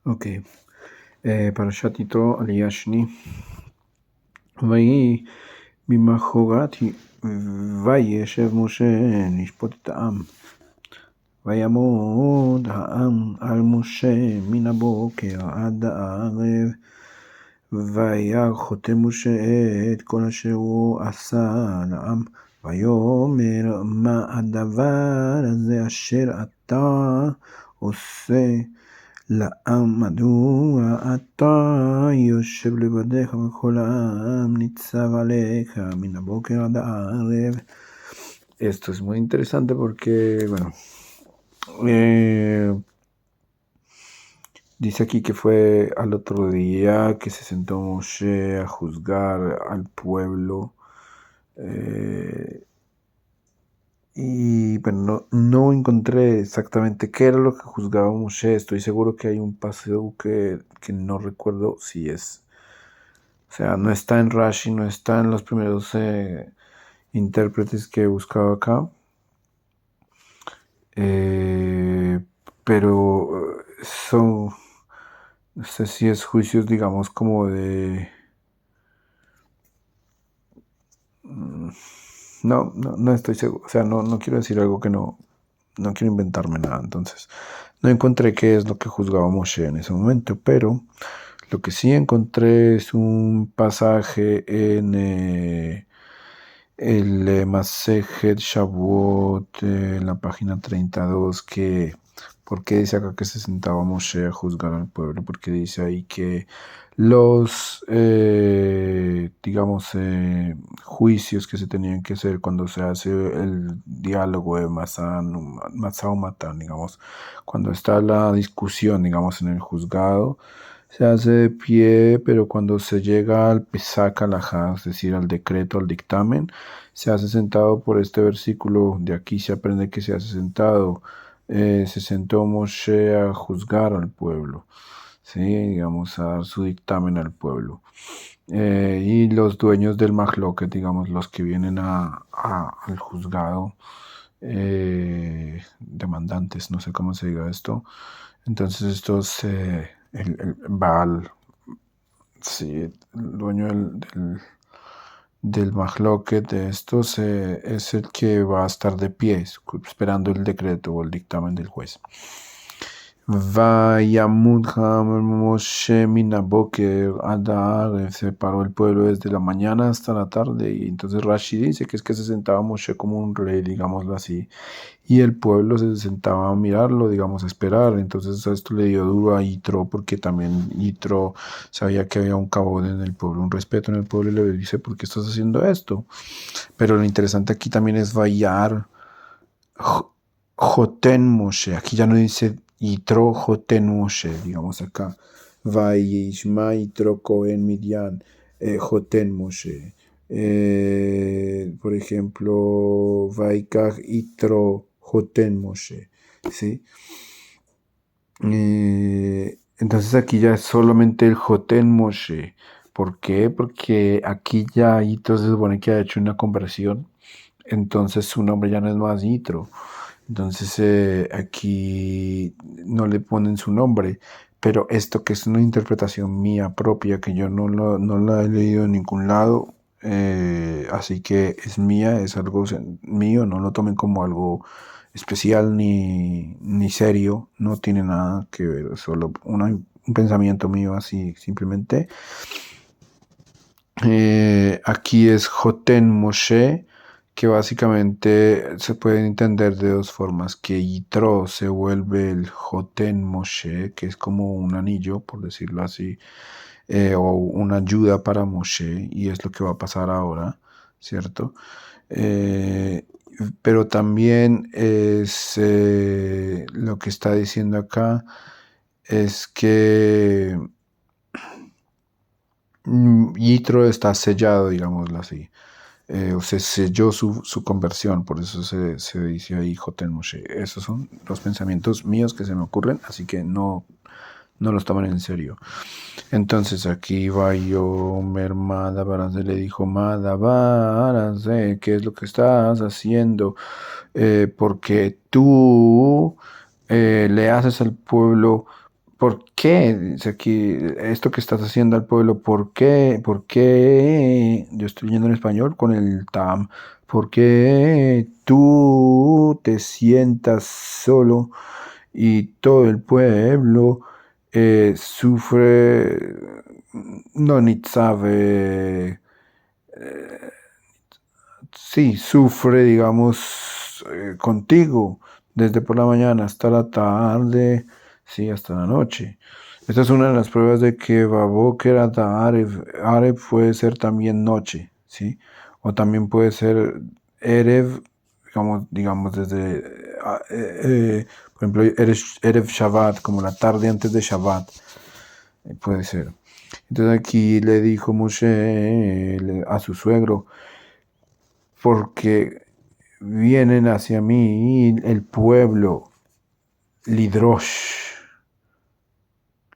Ok. Parashat Yitro Aliyashni. ויהי ממחרת וישב משה לשפוט את העם. ויעמוד העם על משה מן הבוקר עד הערב. וירא חותם משה את כל אשר הוא עשה לעם. ויאמר מה הדבר הזה אשר אתה עושה לעם, מדוע אתה יושב לבדך וכל העם ניצב עליך מן הבוקר עד הערב. Esto es muy interesante porque, bueno, dice aquí que fue al otro día que se sentó Moshe a juzgar al pueblo. Y bueno, no encontré exactamente qué era lo que juzgaba Moshe. Estoy seguro que hay un paseo que no recuerdo si es. O sea, no está en Rashi, no está en los primeros intérpretes que he buscado acá. Pero son, no sé si es juicios, digamos, como de... No estoy seguro. O sea, no quiero decir algo que no quiero inventarme nada. Entonces, no encontré qué es lo que juzgaba Moshe en ese momento, pero lo que sí encontré es un pasaje en el Masejet Shavuot, en la página 32, que, ¿por qué dice acá que se sentaba Moshe a juzgar al pueblo? Porque dice ahí que los, digamos, juicios que se tenían que hacer cuando se hace el diálogo de Masá o Matán, digamos, cuando está la discusión, digamos, en el juzgado, se hace de pie, pero cuando se llega al Pesach Halajá, es decir, al decreto, al dictamen, se hace sentado. Por este versículo de aquí se aprende que se hace sentado. Se sentó Moshe a juzgar al pueblo, ¿sí? Digamos, a dar su dictamen al pueblo. Y los dueños del Mahloket, digamos, los que vienen al juzgado, demandantes, no sé cómo se diga esto. Entonces estos, el Baal, sí, el dueño del Mahloket de estos, es el que va a estar de pie, esperando el decreto o el dictamen del juez. Vayamud Moshe Minaboker Adar, se paró el pueblo desde la mañana hasta la tarde. Y entonces Rashi dice que es que se sentaba Moshe como un rey, digámoslo así, y el pueblo se sentaba a mirarlo, digamos, a esperar. Entonces esto le dio duro a Yitro, porque también Yitro sabía que había un cabod en el pueblo, un respeto en el pueblo, y le dice: ¿por qué estás haciendo esto? Pero lo interesante aquí también es Vayar Joten Moshe. Aquí ya no dice Yitro Joten Moshe, digamos acá. Vayishma Yitro Cohen Midian Joten Moshe. Por ejemplo, Vaikach Yitro Joten Moshe. ¿Sí? Entonces aquí ya es solamente el Joten Moshe. ¿Por qué? Porque aquí ya Yitro se supone que ha hecho una conversión. Entonces su nombre ya no es más Yitro. Entonces aquí no le ponen su nombre. Pero esto, que es una interpretación mía propia, que yo no la he leído en ningún lado, así que es mía, es algo mío, no lo tomen como algo especial ni serio, no tiene nada que ver, es solo un pensamiento mío así simplemente. Aquí es Joten Moshe, que básicamente se puede entender de dos formas: que Yitro se vuelve el Joten Moshe, que es como un anillo, por decirlo así, o una ayuda para Moshe, y es lo que va a pasar ahora, ¿cierto? Eh, pero también es, lo que está diciendo acá es que Yitro está sellado, digámoslo así. O se selló su conversión, por eso se dice ahí Joten Moshe. Esos son los pensamientos míos que se me ocurren, así que no los toman en serio. Entonces aquí va Yomer Madabarase, le dijo: Madabarase, ¿qué es lo que estás haciendo? Porque tú le haces al pueblo ¿por qué? Dice aquí, esto que estás haciendo al pueblo, ¿por qué? ¿Por qué? Yo estoy leyendo en español con el tam. ¿Por qué tú te sientas solo y todo el pueblo sufre? No, ni sabe. Sí, sufre, digamos, contigo desde por la mañana hasta la tarde, sí, hasta la noche. Esta es una de las pruebas de que Baboker Ata Arev puede ser también noche, ¿sí? O también puede ser Erev, digamos desde, por ejemplo, Erev Shabbat, como la tarde antes de Shabbat, puede ser. Entonces aquí le dijo Moshe a su suegro, porque vienen hacia mí el pueblo, Lidrosh,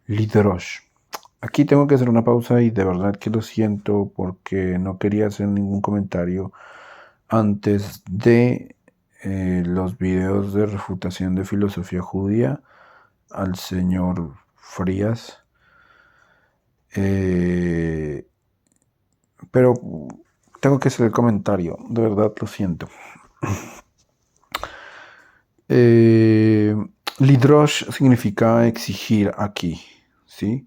Lidrosh. Aquí tengo que hacer una pausa y de verdad que lo siento porque no quería hacer ningún comentario antes de los videos de refutación de filosofía judía al señor Frías. Pero tengo que hacer el comentario, de verdad lo siento. Lidrosh significa exigir aquí, ¿sí?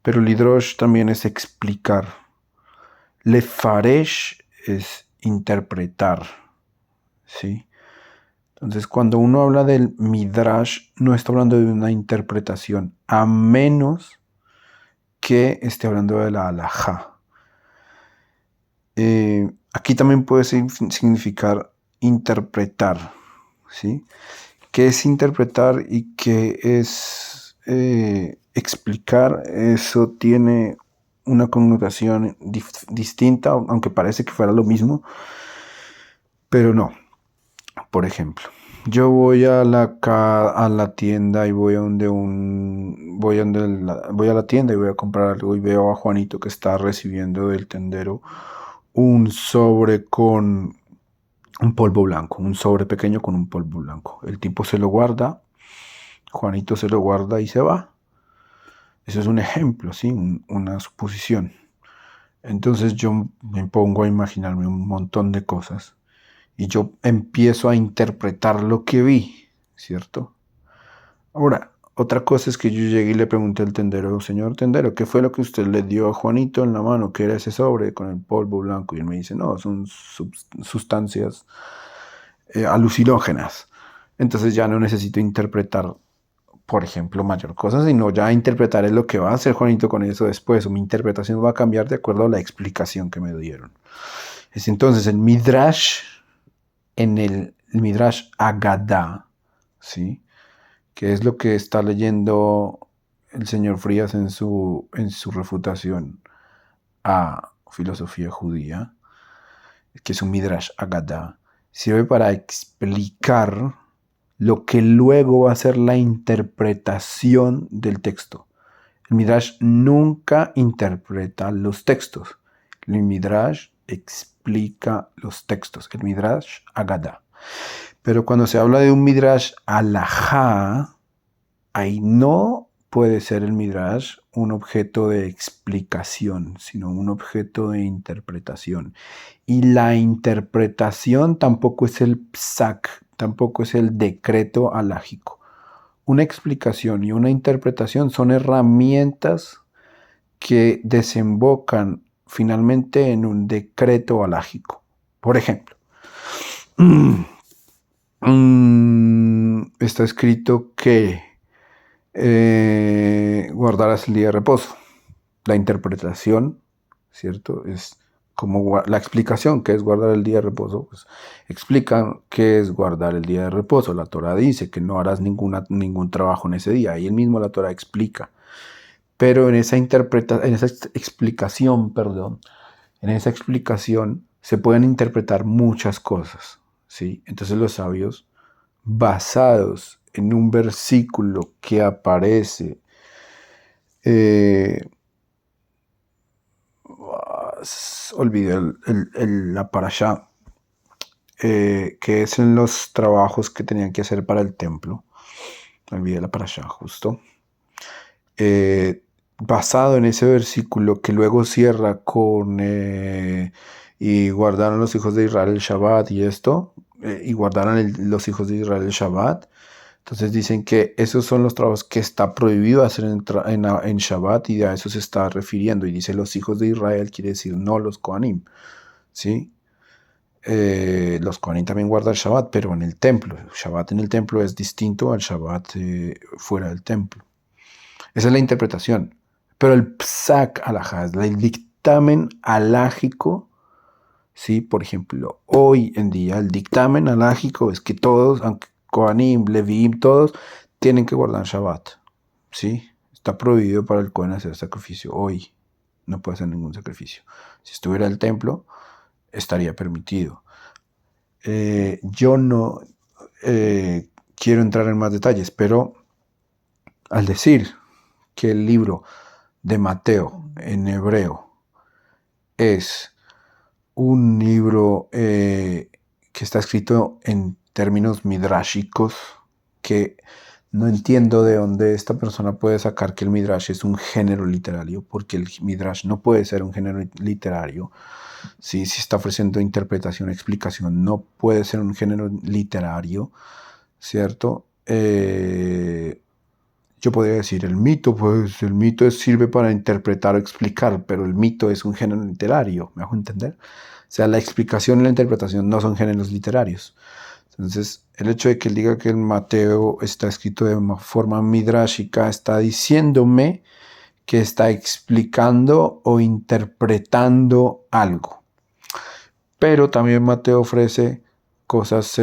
Pero Lidrosh también es explicar. Lefaresh es interpretar, ¿sí? Entonces, cuando uno habla del Midrash, no está hablando de una interpretación, a menos que esté hablando de la halajá. Aquí también puede significar interpretar, ¿sí? ¿Qué es interpretar y qué es explicar? Eso tiene una connotación distinta, aunque parece que fuera lo mismo, pero no. Por ejemplo, yo voy a la tienda y voy voy a la tienda y voy a comprar algo y veo a Juanito que está recibiendo del tendero un sobre con un polvo blanco, un sobre pequeño con un polvo blanco. El tipo se lo guarda, Juanito se lo guarda y se va. Eso es un ejemplo, ¿sí? Una suposición. Entonces yo me pongo a imaginarme un montón de cosas y yo empiezo a interpretar lo que vi, ¿cierto? Ahora, otra cosa es que yo llegué y le pregunté al tendero, señor tendero, ¿qué fue lo que usted le dio a Juanito en la mano? ¿Qué era ese sobre con el polvo blanco? Y él me dice, no, son sustancias alucinógenas. Entonces ya no necesito interpretar, por ejemplo, mayor cosa, sino ya interpretar es lo que va a hacer Juanito con eso después, o mi interpretación va a cambiar de acuerdo a la explicación que me dieron. Es entonces el Midrash, en el Midrash Agadá, ¿sí? Que es lo que está leyendo el señor Frías en su refutación a filosofía judía, que es un Midrash Agadá, sirve para explicar lo que luego va a ser la interpretación del texto. El Midrash nunca interpreta los textos. El Midrash explica los textos. El Midrash Agadá. Pero cuando se habla de un Midrash Alajá, ahí no puede ser el Midrash un objeto de explicación, sino un objeto de interpretación. Y la interpretación tampoco es el psak, tampoco es el decreto alágico. Una explicación y una interpretación son herramientas que desembocan finalmente en un decreto alágico. Por ejemplo, está escrito que guardarás el día de reposo. La interpretación, ¿cierto? Es como la explicación, que es guardar el día de reposo, pues explican qué es guardar el día de reposo. La Torah dice que no harás ningún trabajo en ese día, y él mismo la Torah explica. Pero en esa explicación, se pueden interpretar muchas cosas, ¿sí? Entonces los sabios, basados en un versículo que aparece olvidé la parashá, que es en los trabajos que tenían que hacer para el templo. Olvidé la parashá, justo. basado en ese versículo que luego cierra con y guardaron los hijos de Israel el Shabbat y esto, y guardaron los hijos de Israel el Shabbat. Entonces dicen que esos son los trabajos que está prohibido hacer en Shabbat y a eso se está refiriendo. Y dice los hijos de Israel, quiere decir no los Kohanim, ¿sí? Los Kohanim también guardan el Shabbat, pero en el templo. El Shabbat en el templo es distinto al Shabbat fuera del templo. Esa es la interpretación. Pero el psak alajá, el dictamen alágico, ¿sí? Por ejemplo, hoy en día el dictamen alágico es que todos, aunque Kohanim, Leviim, todos tienen que guardar Shabbat, ¿sí? Está prohibido para el Kohen hacer sacrificio hoy. No puede hacer ningún sacrificio. Si estuviera el templo, estaría permitido. Yo no quiero entrar en más detalles, pero al decir que el libro de Mateo en hebreo es un libro que está escrito en términos midrashicos, que no entiendo de dónde esta persona puede sacar que el midrash es un género literario, porque el midrash no puede ser un género literario. Si está ofreciendo interpretación, explicación, no puede ser un género literario, ¿cierto? Yo podría decir el mito, pues el mito sirve para interpretar o explicar, pero el mito es un género literario, ¿me hago entender? O sea, la explicación y la interpretación no son géneros literarios. Entonces, el hecho de que él diga que el Mateo está escrito de una forma midrashica está diciéndome que está explicando o interpretando algo. Pero también Mateo ofrece cosas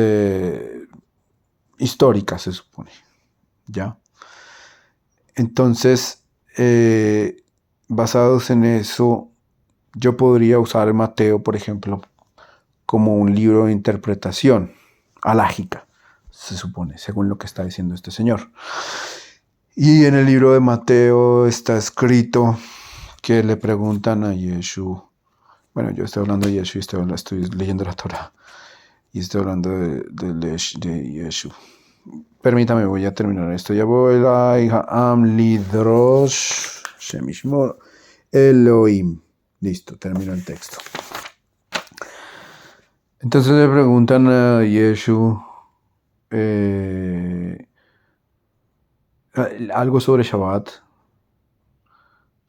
históricas, se supone, ¿ya? Entonces, basados en eso, yo podría usar Mateo, por ejemplo, como un libro de interpretación alágica, se supone, según lo que está diciendo este señor. Y en el libro de Mateo está escrito que le preguntan a Yeshua. Bueno, yo estoy hablando de Yeshua y estoy leyendo la Torah. Y estoy hablando de Yeshua. Permítame, voy a terminar esto. Ya voy a Am Lidrosh Shemishmor Elohim. Listo, termino el texto. Entonces le preguntan a Yeshua algo sobre Shabbat.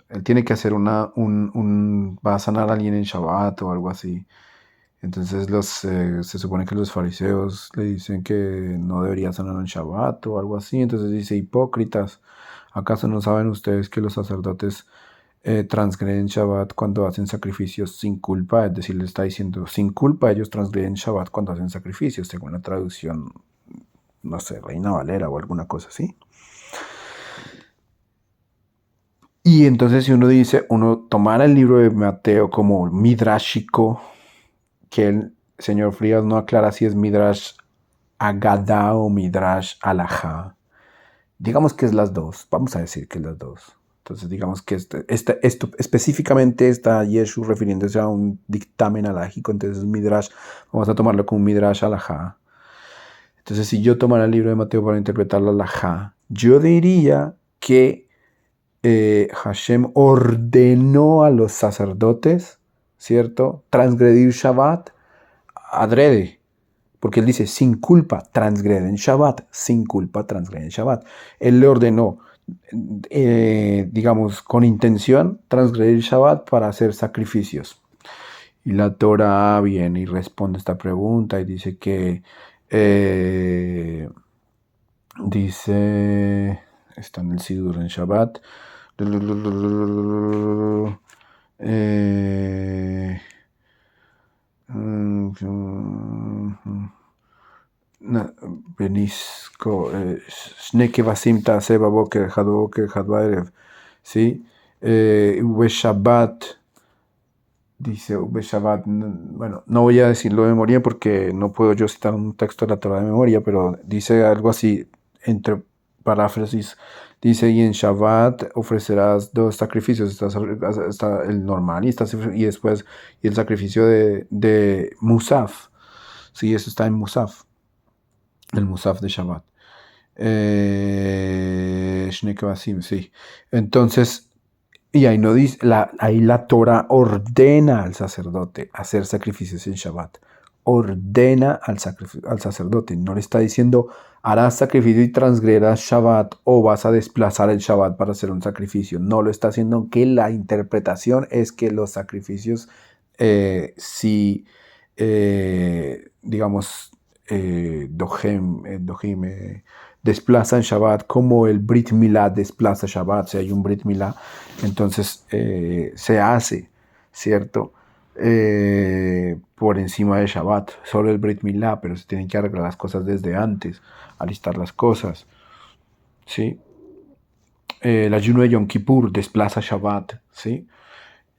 Él tiene que hacer va a sanar a alguien en Shabbat o algo así. Entonces se supone que los fariseos le dicen que no debería sanar en Shabbat o algo así. Entonces dice, hipócritas, ¿acaso no saben ustedes que los sacerdotes transgreden Shabbat cuando hacen sacrificios sin culpa? Es decir, le está diciendo, sin culpa ellos transgreden Shabbat cuando hacen sacrificios, según la traducción, no sé, Reina Valera o alguna cosa así. Y entonces si uno tomara el libro de Mateo como midrashico, que el señor Frías no aclara si es Midrash Agadá o Midrash Alajá. Digamos que es las dos. Vamos a decir que es las dos. Entonces digamos que esto específicamente está Yeshua refiriéndose a un dictamen alágico. Entonces Midrash, vamos a tomarlo como un Midrash Alajá. Entonces si yo tomara el libro de Mateo para interpretar la Alajá, yo diría que Hashem ordenó a los sacerdotes, ¿cierto?, transgredir Shabbat adrede, porque él dice, sin culpa transgreden Shabbat, sin culpa transgreden Shabbat. Él le ordenó, digamos, con intención, transgredir Shabbat para hacer sacrificios. Y la Torah viene y responde esta pregunta y dice que, está en el Sidur en Shabbat, Benisco, Shneke Basim Tase Baboker, Hadboker, Hadbaerev, ¿sí? Ube Shabbat, dice Ube Shabbat, bueno, no voy a decirlo de memoria porque no puedo yo citar un texto de la Torah de memoria, pero dice algo así, entre paráfrasis, dice, y en Shabbat ofrecerás 2 sacrificios, está el normal y después y el sacrificio de Musaf, sí, eso está en Musaf, el Musaf de Shabbat. Shne Kebasim, sí. Entonces, y ahí no dice, ahí la Torah ordena al sacerdote hacer sacrificios en Shabbat. Ordena al sacerdote. No le está diciendo, harás sacrificio y transgredirás Shabbat o vas a desplazar el Shabbat para hacer un sacrificio. No lo está haciendo, que la interpretación es que los sacrificios, si, digamos, Dohim, desplazan Shabbat como el Brit Milá desplaza Shabbat. Si hay un Brit Milá, entonces se hace, ¿cierto? Por encima de Shabbat, solo el Brit Milá, pero se tienen que arreglar las cosas desde antes, alistar las cosas, ¿sí? El ayuno de Yom Kippur desplaza Shabbat, ¿sí?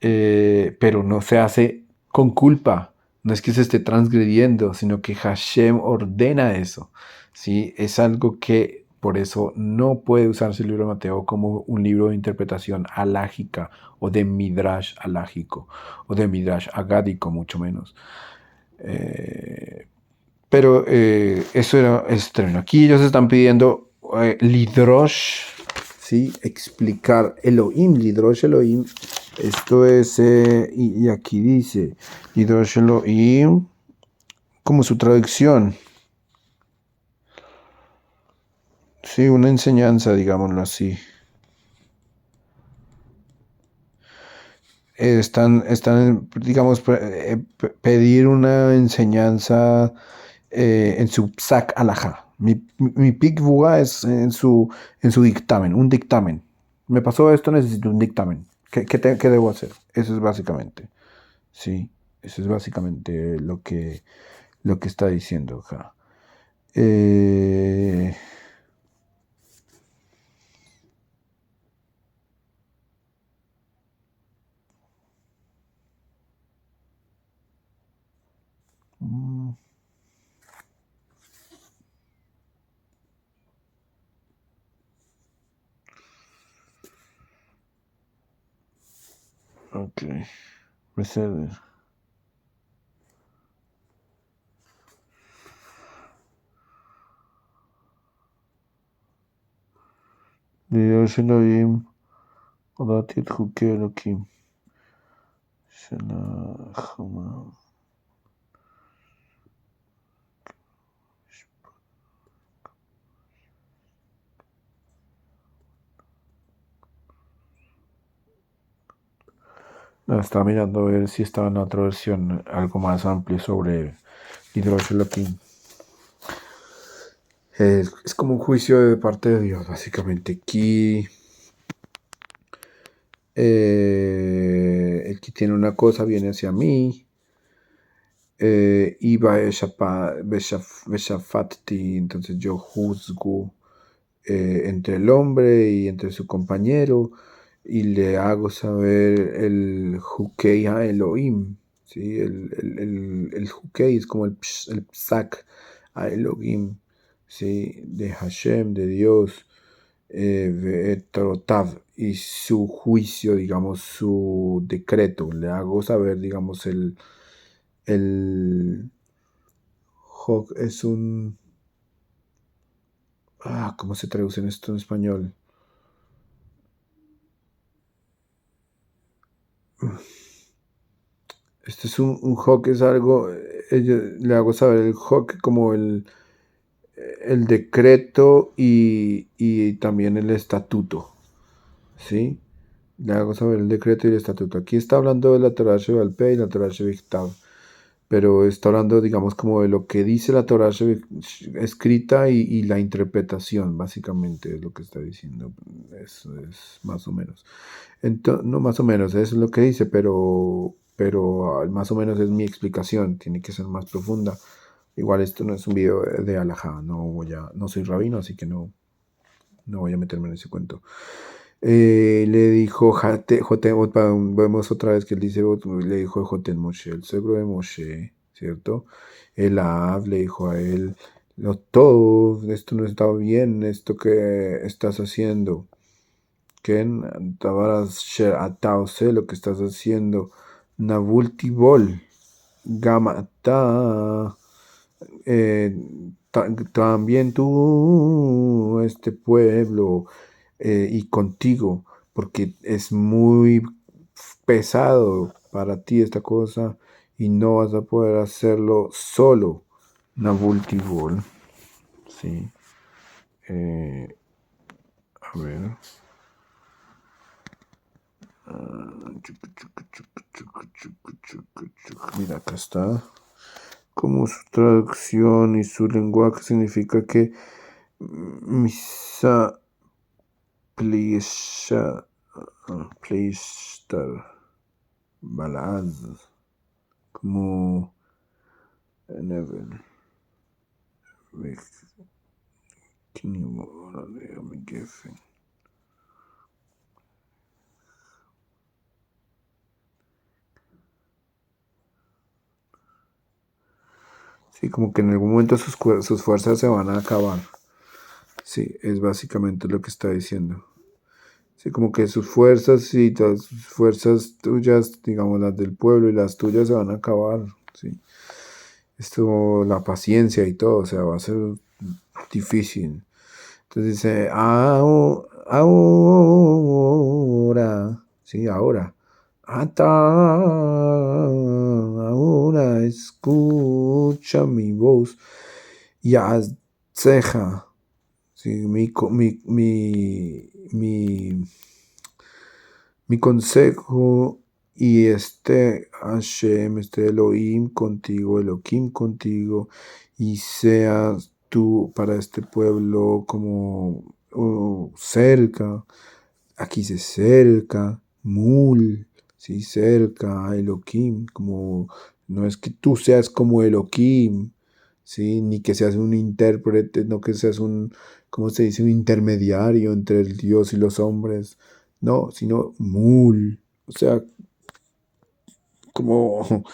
Pero no se hace con culpa, no es que se esté transgrediendo, sino que Hashem ordena eso, ¿sí? Es algo que por eso no puede usarse el libro de Mateo como un libro de interpretación alágica o de midrash alágico o de midrash agádico, mucho menos. Pero eso era ese término. Aquí ellos están pidiendo lidrosh, ¿sí? Explicar Elohim, lidrosh Elohim. Esto es, y aquí dice, lidrosh Elohim, como su traducción. Sí, una enseñanza, digámoslo así. Digamos, pedir una enseñanza en su psak alajá. Mi pikvua es en su dictamen, un dictamen. Me pasó esto, necesito un dictamen. ¿Qué debo hacer? Eso es básicamente, sí, eso es básicamente lo que está diciendo acá. Eh, mm, ok, בסדר. לידרוש אלוהים, הודעתי את חוקי אלוקים של החמה. No, estaba mirando a ver si estaba en otra versión algo más amplio sobre Hidroxychloroquine. Es como un juicio de parte de Dios, básicamente. Aquí el que tiene una cosa viene hacia mí. Y Beshafati, entonces yo juzgo entre el hombre y entre su compañero y le hago saber el Hukei a Elohim, ¿sí? El Hukei es como el Psak a Elohim, ¿sí? De Hashem, de Dios, Ve'etrotav, y su juicio, digamos, su decreto. Le hago saber, digamos, el Hok es un... ¿cómo se traduce en esto en español? Este es un hock, es algo, le hago saber el hock como el decreto y también el estatuto, ¿sí? Le hago saber el decreto y el estatuto. Aquí está hablando de la Torah Sheba'al Peh y la Torah Shebiktav, pero está hablando, digamos, como de lo que dice la Torah escrita y la interpretación, básicamente, es lo que está diciendo. Eso es más o menos. No más o menos, eso es lo que dice, pero más o menos es mi explicación, tiene que ser más profunda. Igual esto no es un video de alajá, no soy rabino, así que no voy a meterme en ese cuento. Le dijo vemos otra vez que él dice, le dijo Joten Moshe, el suegro de Moshe, ¿cierto? El Ab le dijo a él, no, todo, esto no está bien, esto que estás haciendo. Ken Tavaras Sher Ataose, lo que estás haciendo. Nabulti Bol, Gamata, también tú, este pueblo, y contigo, porque es muy pesado para ti esta cosa y no vas a poder hacerlo solo. Nabultigol, sí. Eh, a ver. Mira, acá está. Como su traducción y su lenguaje significa que misa pleisha, pleishtar, balaz, como never, sí, como que en algún momento sus fuerzas se van a acabar. Sí, es básicamente lo que está diciendo. Sí, como que sus fuerzas y todas sus fuerzas tuyas, digamos las del pueblo y las tuyas se van a acabar. Sí. Esto, la paciencia y todo, o sea, va a ser difícil. Entonces dice, ahora, sí, ahora. Ahora escucha mi voz y ceja. Sí, mi consejo y este Hashem, este Elohim contigo, Elohim contigo, y seas tú para este pueblo como cerca, aquí se cerca, mul, sí, cerca, Elohim, como no es que tú seas como Elohim, sí, ni que seas un intérprete, no que seas un, ¿cómo se dice? Un intermediario entre el Dios y los hombres, no, sino mul, o sea, como,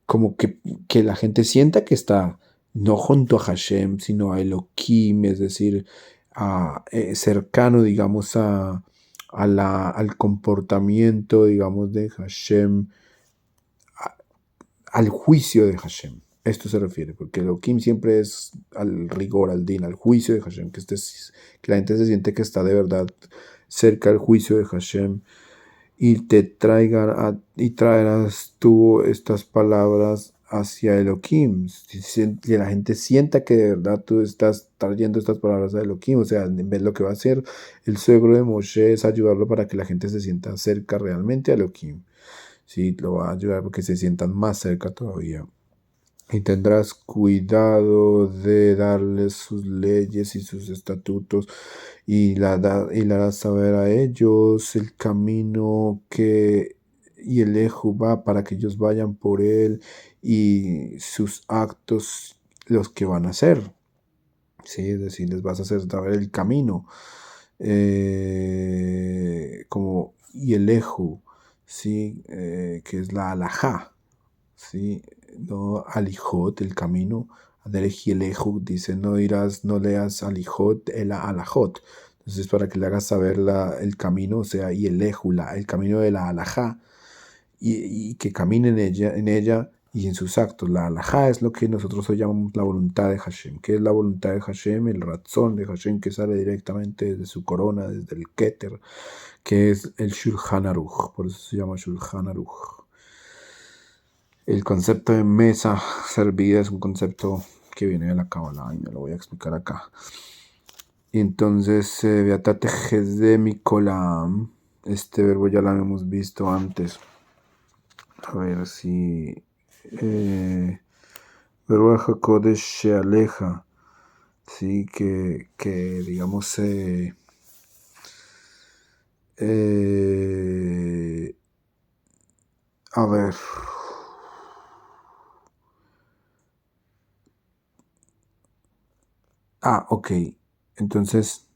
como que la gente sienta que está no junto a Hashem, sino a Elohim, es decir, cercano, digamos, al comportamiento, digamos, de Hashem, al juicio de Hashem. Esto se refiere, porque Elohim siempre es al rigor, al din, al juicio de Hashem, que la gente se siente que está de verdad cerca del juicio de Hashem y y traerás tú estas palabras hacia Elohim. Que la gente sienta que de verdad tú estás trayendo estas palabras a Elohim. O sea, en vez lo que va a hacer el suegro de Moshe es ayudarlo para que la gente se sienta cerca realmente a Elohim. Sí, lo va a ayudar porque se sientan más cerca todavía. Y tendrás cuidado de darles sus leyes y sus estatutos y le harás saber a ellos el camino que y el Eju va para que ellos vayan por él y sus actos los que van a hacer. Sí, es decir, les vas a hacer saber el camino. Como y el Eju, sí, que es la alajá. ¿Sí? No alijot, el camino. Aderejieleju dice, no irás, no leas alijot, el alajot. Entonces, para que le hagas saber el camino, o sea, y el ejula, el camino de la alajá, y que camine en ella y en sus actos. La alajá es lo que nosotros hoy llamamos la voluntad de Hashem. ¿Qué es la voluntad de Hashem? El razón de Hashem que sale directamente desde su corona, desde el Keter, que es el Shulchan Aruch. Por eso se llama Shulchan Aruch. El concepto de mesa servida es un concepto que viene de la Kabbalah y me lo voy a explicar acá. Y entonces, Beatate de Mikolam, este verbo ya lo habíamos visto antes. A ver si. Verbo Hakodesh se aleja. Sí, que digamos. A ver. Ok. Entonces,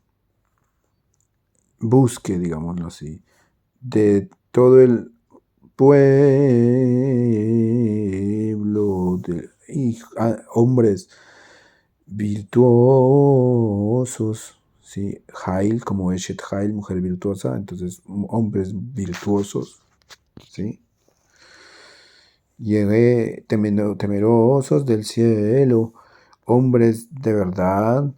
busque, digámoslo así, de todo el pueblo de hombres virtuosos, ¿sí? Jail, como Eshet Jail, mujer virtuosa, entonces hombres virtuosos, ¿sí? Llegué temerosos del cielo, hombres de verdad,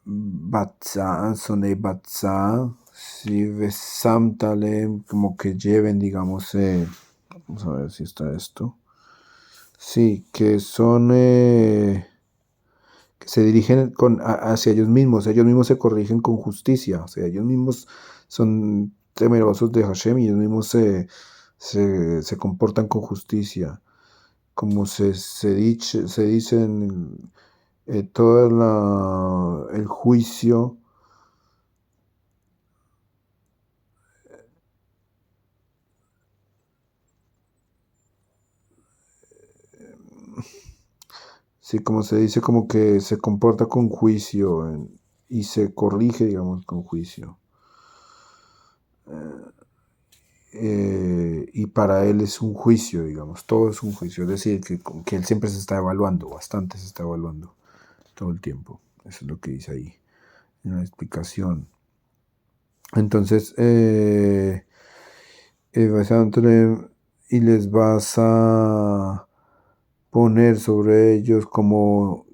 Batzá, Sonei Batzá, sí, Besamtalem, como que lleven, digamos, vamos a ver si está esto. Sí, que son, que se dirigen hacia ellos mismos se corrigen con justicia, o sea, ellos mismos son temerosos de Hashem y ellos mismos se comportan con justicia, como se dice en todo el juicio. Sí, como se dice, como que se comporta con juicio y se corrige, digamos, con juicio. Y para él es un juicio, digamos, todo es un juicio. Es decir, que él siempre se está evaluando, bastante se está evaluando todo el tiempo. Eso es lo que dice ahí en la explicación. Entonces, y les vas a poner sobre ellos como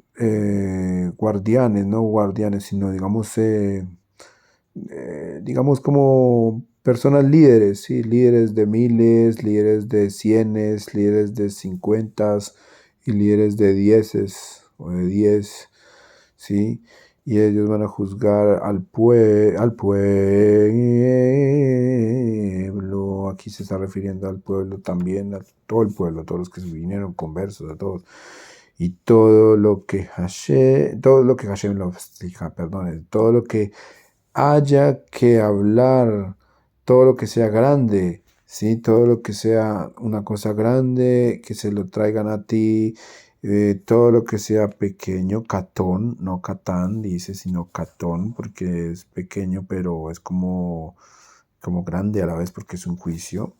guardianes, no guardianes, sino digamos como personas líderes, ¿sí? Líderes de miles, líderes de cienes, líderes de cincuentas y líderes de dieces o de 10, ¿sí? Y ellos van a juzgar al pueblo. Aquí se está refiriendo al pueblo también, a todo el pueblo, a todos los que se vinieron conversos, a todos. Y todo lo que Hashem lo explica, perdón, todo lo que haya que hablar, todo lo que sea grande, ¿sí? Todo lo que sea una cosa grande, que se lo traigan a ti, todo lo que sea pequeño, catón, no catán, dice, sino catón, porque es pequeño, pero es como grande a la vez, porque es un juicio.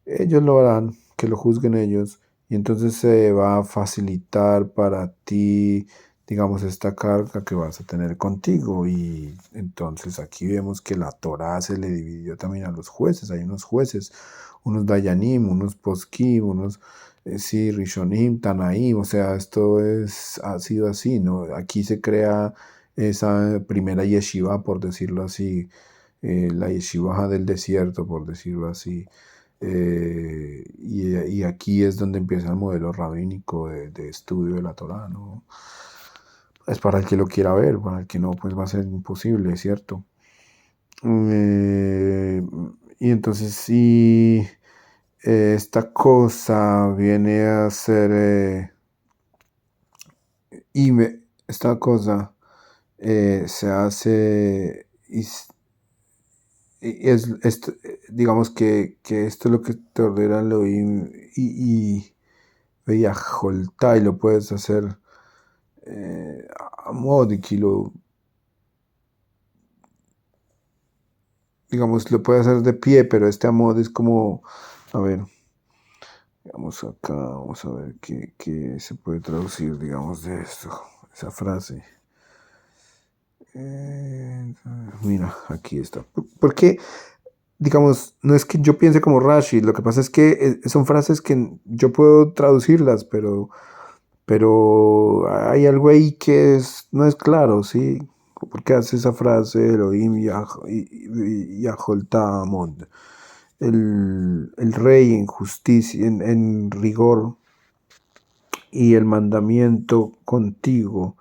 Ellos lo harán, que lo juzguen ellos, y entonces se va a facilitar para ti, digamos, esta carga que vas a tener contigo. Y entonces aquí vemos que la Torá se le dividió también a los jueces. Hay unos jueces, unos Dayanim, unos Poskim, unos, sí, Rishonim, Tanaim. O sea, ha sido así, ¿no? Aquí se crea esa primera yeshiva, por decirlo así, la yeshiva del desierto, por decirlo así. Y aquí es donde empieza el modelo rabínico de estudio de la Torá, ¿no? Es para el que lo quiera ver, para el que no, pues va a ser imposible, ¿cierto? Eh, y entonces si esta cosa viene a ser, esta cosa se hace, digamos que esto es lo que te ordena Elohim y y lo puedes hacer a modo de kilo, digamos, lo puedes hacer de pie, pero este amod es como, a ver, vamos acá, vamos a ver qué se puede traducir, digamos, de esto, esa frase. Mira, aquí está. Porque, digamos, no es que yo piense como Rashi, lo que pasa es que son frases que yo puedo traducirlas, pero hay algo ahí que no es claro, ¿sí? ¿Por qué hace esa frase Elohim Yaholtamod? El rey en justicia, en rigor y el mandamiento contigo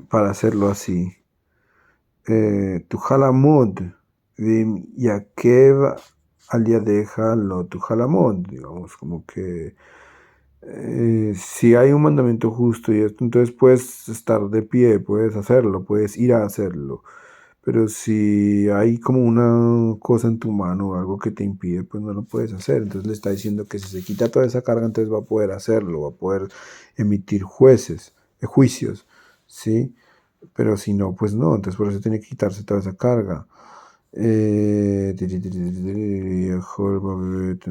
para hacerlo así. Tu halamod, Yakev aliadeja lo tu halamod, digamos, como que si hay un mandamiento justo y esto, entonces puedes estar de pie, puedes hacerlo, puedes ir a hacerlo. Pero si hay como una cosa en tu mano o algo que te impide, pues no lo puedes hacer. Entonces le está diciendo que si se quita toda esa carga, entonces va a poder hacerlo, va a poder emitir juicios, ¿sí? Pero si no, pues no. Entonces por eso tiene que quitarse toda esa carga. יכול בבית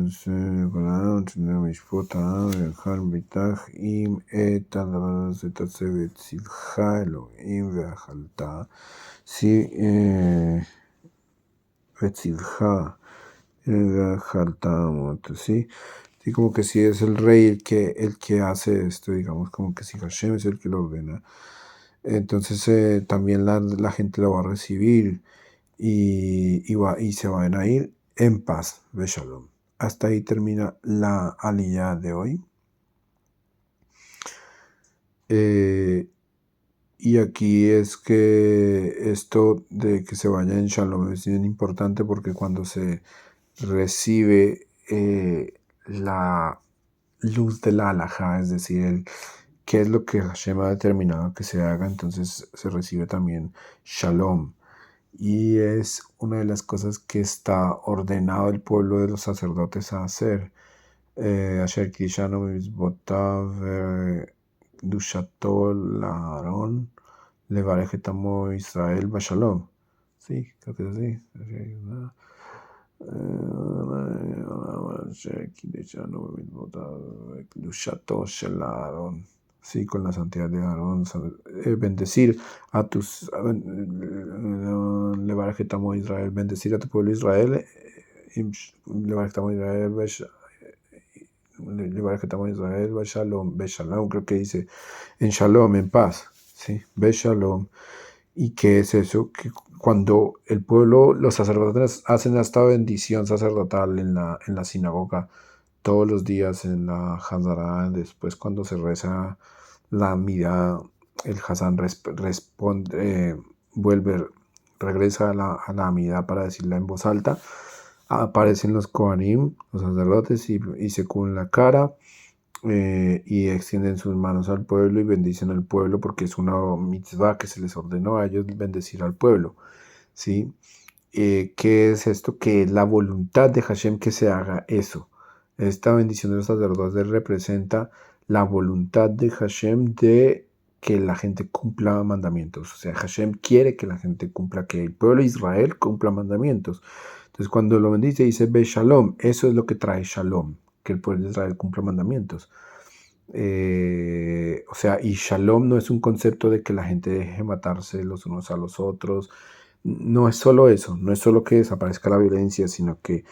בלם, משפוט העם, ויאכל ביטח אם את הדבר הזה תעשה וציווך אלוהים ואכלת, וציווך ואכלת אמות, ¿sí? Sí, como que si es el rey el que hace esto, digamos, como que si Hashem es el que lo ordena. Entonces también la gente lo va a recibir y se van a ir en paz. Beshalom. Hasta ahí termina la aliyah de hoy. Eh, y aquí es que esto de que se vaya en Shalom es bien importante porque cuando se recibe la luz de la halajá, es decir, qué es lo que Hashem ha determinado que se haga, entonces se recibe también Shalom. Y es una de las cosas que está ordenado el pueblo de los sacerdotes a hacer. Asher Kishano Mizbotav Dushato Laharon Levarej et Amo Israel Bashalom. Sí, creo que es así. Sí, con la santidad de Aarón, bendecir a tus, levarjetamo Israel, bendecir a tu pueblo Israel, levarjetamo Israel, levarjetamo Israel, Beshalom, Beshalom, creo que dice en Shalom, en paz, sí, Beshalom. ¿Y qué es eso? Que cuando el pueblo, los sacerdotes hacen esta bendición sacerdotal en la sinagoga todos los días, en la Hazara, después cuando se reza la Amida, el Hazán responde, regresa a la Amida para decirla en voz alta. Aparecen los Kohanim, los sacerdotes, y se cubren la cara. Y extienden sus manos al pueblo y bendicen al pueblo porque es una mitzvah que se les ordenó a ellos bendecir al pueblo, ¿sí? ¿Qué es esto? Que es la voluntad de Hashem que se haga eso. Esta bendición de los sacerdotes representa la voluntad de Hashem de que la gente cumpla mandamientos. O sea, Hashem quiere que la gente cumpla, que el pueblo de Israel cumpla mandamientos. Entonces, cuando lo bendice, dice Be Shalom. Eso es lo que trae Shalom, que el pueblo de Israel cumpla mandamientos. O sea, y Shalom no es un concepto de que la gente deje matarse los unos a los otros. No es solo eso, no es solo que desaparezca la violencia, sino que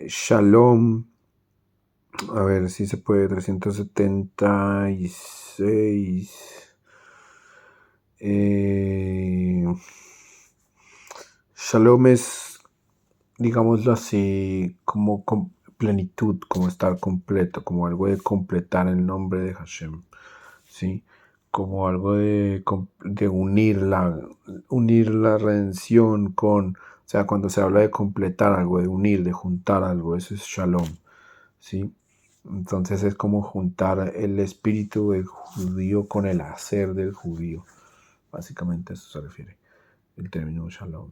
Shalom, a ver si se puede, 376. Shalom es, digámoslo así, como plenitud, como estar completo, como algo de completar el nombre de Hashem, ¿sí? Como algo de unir la redención con, o sea, cuando se habla de completar algo, de unir, de juntar algo, eso es Shalom, ¿sí? Entonces es como juntar el espíritu del judío con el hacer del judío. Básicamente a eso se refiere el término Shalom.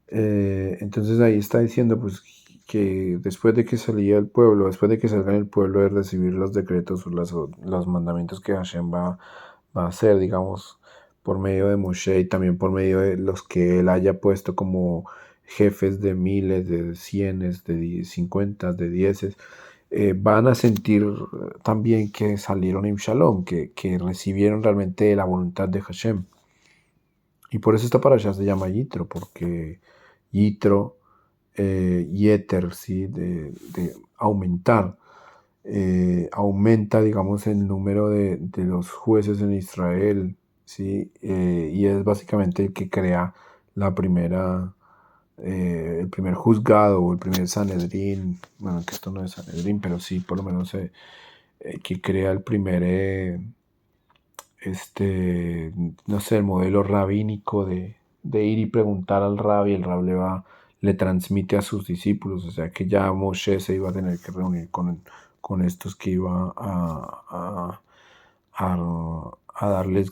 Entonces ahí está diciendo pues que después de que salía el pueblo, después de que salga el pueblo de recibir los decretos o los mandamientos que Hashem va a hacer, digamos, por medio de Moshe y también por medio de los que él haya puesto como jefes de miles, de cienes, de 50, de dieces, van a sentir también que salieron en Shalom, que recibieron realmente la voluntad de Hashem. Y por eso esta parasha se llama Yitro, porque Yitro, Yeter, ¿sí? de aumentar, aumenta, digamos, el número de los jueces en Israel, ¿sí? Y es básicamente el que crea el primer juzgado o el primer Sanedrín, bueno, que esto no es Sanedrín, pero sí, por lo menos que crea el primer no sé, el modelo rabínico de ir y preguntar al rabí, el rabí le transmite a sus discípulos, o sea que ya Moshe se iba a tener que reunir con estos que iba a darles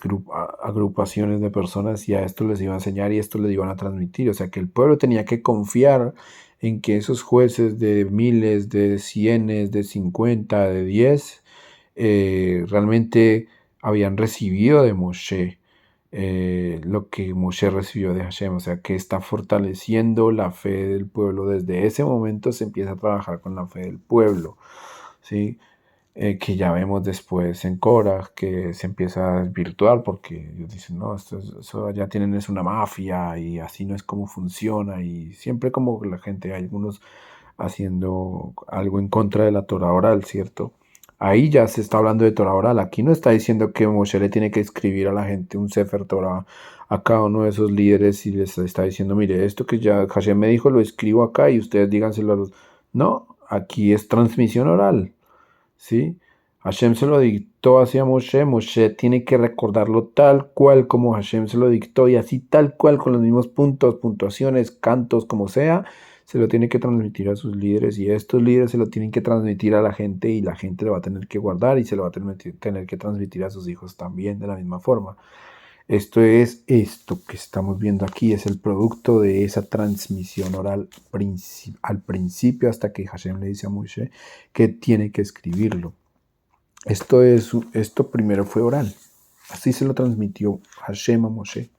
agrupaciones de personas y a esto les iba a enseñar y esto les iban a transmitir, o sea que el pueblo tenía que confiar en que esos jueces de miles, de cienes, de 50, de 10, realmente habían recibido de Moshe lo que Moshe recibió de Hashem, o sea que está fortaleciendo la fe del pueblo. Desde ese momento se empieza a trabajar con la fe del pueblo, ¿sí? Que ya vemos después en Korah, que se empieza a desvirtuar porque ellos dicen, no, eso ya tienen es una mafia y así no es como funciona y siempre como la gente, hay haciendo algo en contra de la Torah oral, ¿cierto? Ahí ya se está hablando de Torah oral. Aquí no está diciendo que Moshe le tiene que escribir a la gente un Sefer Torah a cada uno de esos líderes y les está diciendo, mire, esto que ya Hashem me dijo lo escribo acá y ustedes díganselo a los... No, aquí es transmisión oral, ¿sí? Hashem se lo dictó hacia Moshe, Moshe tiene que recordarlo tal cual como Hashem se lo dictó y así tal cual con los mismos puntos, puntuaciones, cantos, como sea, se lo tiene que transmitir a sus líderes y estos líderes se lo tienen que transmitir a la gente y la gente lo va a tener que guardar y se lo va a tener que transmitir a sus hijos también de la misma forma. Esto que estamos viendo aquí, es el producto de esa transmisión oral al principio hasta que Hashem le dice a Moshe que tiene que escribirlo. Esto primero fue oral. Así se lo transmitió Hashem a Moshe.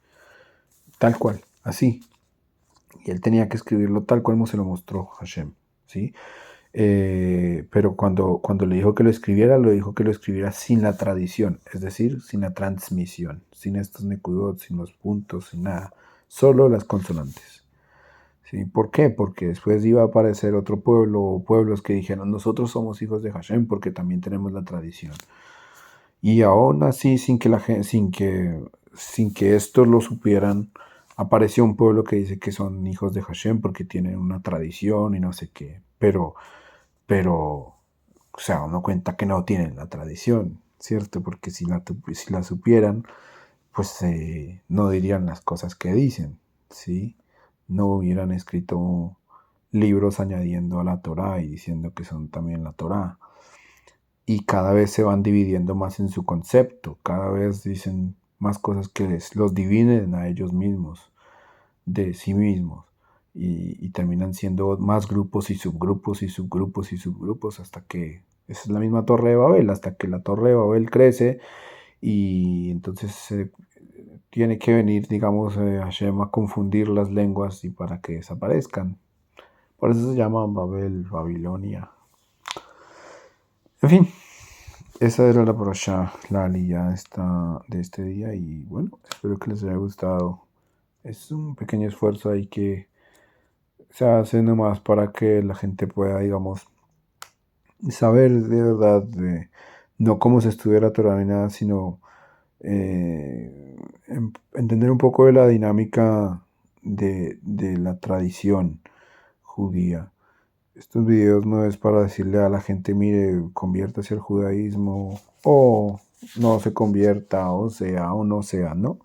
Tal cual, así. Y él tenía que escribirlo tal cual como se lo mostró Hashem. ¿Sí? Pero cuando le dijo que lo dijo que lo escribiera sin la tradición, es decir, sin la transmisión, sin estos nekudot, sin los puntos, sin nada. Solo las consonantes. ¿Sí? ¿Por qué? Porque después iba a aparecer otro pueblo o pueblos que dijeron, nosotros somos hijos de Hashem porque también tenemos la tradición. Y aún así, sin que estos lo supieran, apareció un pueblo que dice que son hijos de Hashem porque tienen una tradición y no sé qué. O sea, uno cuenta que no tienen la tradición, ¿cierto? Porque si la supieran, pues no dirían las cosas que dicen, ¿sí? No hubieran escrito libros añadiendo a la Torá y diciendo que son también la Torá. Y cada vez se van dividiendo más en su concepto, cada vez dicen más cosas que los dividen a ellos mismos, de sí mismos, y terminan siendo más grupos y subgrupos y subgrupos y subgrupos hasta que esa es la misma Torre de Babel, hasta que la Torre de Babel crece y entonces tiene que venir, digamos, Hashem a confundir las lenguas y para que desaparezcan. Por eso se llama Babel, Babilonia. En fin. Esa era la parasha, la aliyá de este día y bueno, espero que les haya gustado. Es un pequeño esfuerzo ahí que se hace nomás para que la gente pueda, digamos, saber de verdad, no cómo se estudia la Torah ni nada, sino entender un poco de la dinámica de la tradición judía. Estos videos no es para decirle a la gente, mire, conviértase al judaísmo o no se convierta o sea o no sea, ¿no?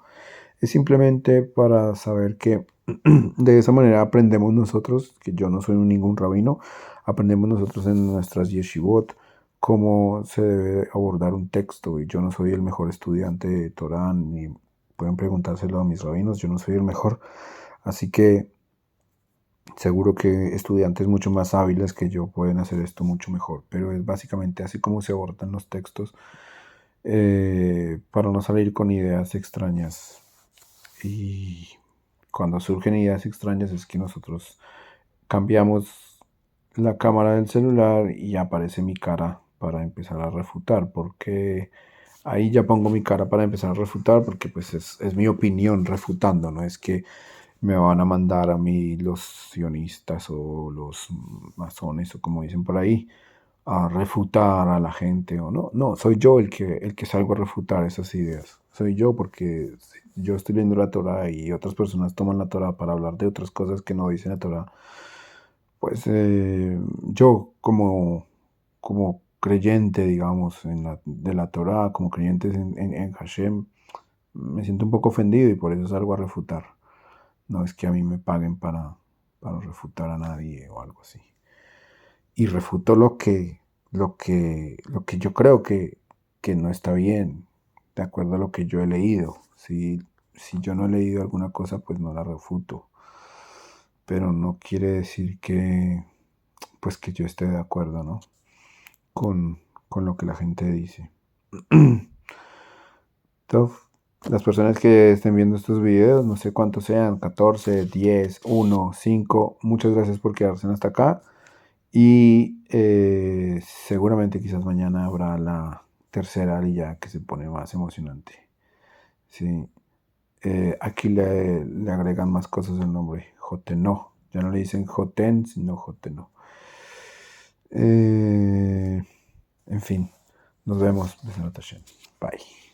Es simplemente para saber que de esa manera aprendemos nosotros, que yo no soy ningún rabino, aprendemos nosotros en nuestras yeshivot cómo se debe abordar un texto y yo no soy el mejor estudiante de Torah ni pueden preguntárselo a mis rabinos, yo no soy el mejor, así que seguro que estudiantes mucho más hábiles que yo pueden hacer esto mucho mejor, pero es básicamente así como se abordan los textos para no salir con ideas extrañas. Y cuando surgen ideas extrañas es que nosotros cambiamos la cámara del celular y aparece mi cara para empezar a refutar, porque ahí ya pongo mi cara para empezar a refutar, porque pues es mi opinión refutando, no es que me van a mandar a mí los sionistas o los masones o como dicen por ahí a refutar a la gente o no. No, soy yo el que salgo a refutar esas ideas. Soy yo porque yo estoy leyendo la Torah y otras personas toman la Torah para hablar de otras cosas que no dicen la Torah. Pues yo como creyente, digamos, de la Torah, como creyentes en Hashem, me siento un poco ofendido y por eso salgo a refutar. No es que a mí me paguen para refutar a nadie o algo así. Y refuto lo que yo creo que no está bien, de acuerdo a lo que yo he leído. Si yo no he leído alguna cosa, pues no la refuto. Pero no quiere decir pues que yo esté de acuerdo, ¿no? Con lo que la gente dice. Entonces, las personas que estén viendo estos videos, no sé cuántos sean, 14, 10, 1, 5, muchas gracias por quedarse hasta acá. Y seguramente quizás mañana habrá la tercera aliyá que se pone más emocionante. Sí. Aquí le agregan más cosas al nombre. Jotenó. Ya no le dicen Joten, sino Jotenó. Eh, en fin, nos vemos. Bye.